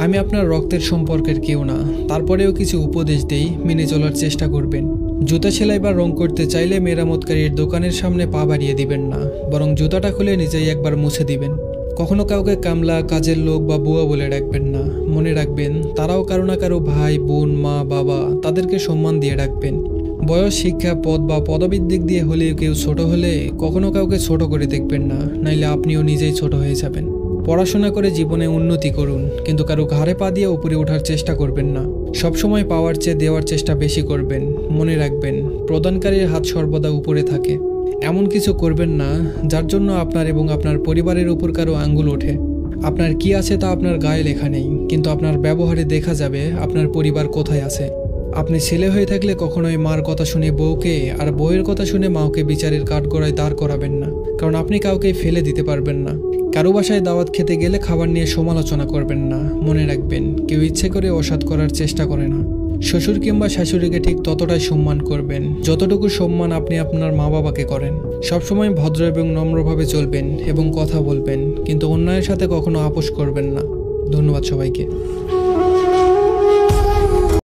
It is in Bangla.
আমি আপনার রক্তের সম্পর্কের কেউ না, তারপরেও কিছু উপদেশ দেই, মেনে চলার চেষ্টা করবেন। জুতা সেলাই বা রং করতে চাইলে মেরামতকারীর দোকানের সামনে পা বাড়িয়ে দিবেন না, বরং জুতাটা খুলে নিজেই একবার মুছে দিবেন। কখনো কাউকে কামলা, কাজের লোক বা বুয়া বলে ডাকবেন না। মনে রাখবেন, তারাও কারো না কারো ভাই, বোন, মা, বাবা, তাদেরকে সম্মান দিয়ে ডাকবেন। বয়স, শিক্ষা, পদ বা পদবীর দিক দিয়ে হলেও কেউ ছোট হলে কখনো কাউকে ছোট করে দেখবেন না, নাইলে আপনিও নিজেই ছোট হয়ে যাবেন। পড়াশোনা করে জীবনে উন্নতি করুন, কিন্তু কারো ঘাড়ে পা দিয়ে উপরে ওঠার চেষ্টা করবেন না। সবসময় পাওয়ার চেয়ে দেওয়ার চেষ্টা বেশি করবেন। মনে রাখবেন, প্রদানকারীর হাত সর্বদা উপরে থাকে। এমন কিছু করবেন না যার জন্য আপনার এবং আপনার পরিবারের উপর কারো আঙ্গুল ওঠে। আপনার কি আছে তা আপনার গায়ে লেখা নেই, কিন্তু আপনার ব্যবহারে দেখা যাবে আপনার পরিবার কোথায় আছে। আপনি ছেলে হয়ে থাকলে কখনোই মার কথা শুনে বউকে আর বউয়ের কথা শুনে মাকে বিচারের কাঠগড়ায় দাঁড় করাবেন না, কারণ আপনি কাউকে ফেলে দিতে পারবেন না। কারো বাসায় দাওয়াত খেতে গেলে খাবার নিয়ে সমালোচনা করবেন না। মনে রাখবেন, কেউ ইচ্ছে করে অসৎ করার চেষ্টা করে না। শ্বশুর কিংবা শাশুড়িকে ঠিক ততটাই সম্মান করবেন যতটুকু সম্মান আপনি আপনার মা বাবাকে করেন। সবসময় ভদ্র এবং নম্রভাবে চলবেন এবং কথা বলবেন, কিন্তু অন্যায়ের সাথে কখনো আপোষ করবেন না। ধন্যবাদ সবাইকে।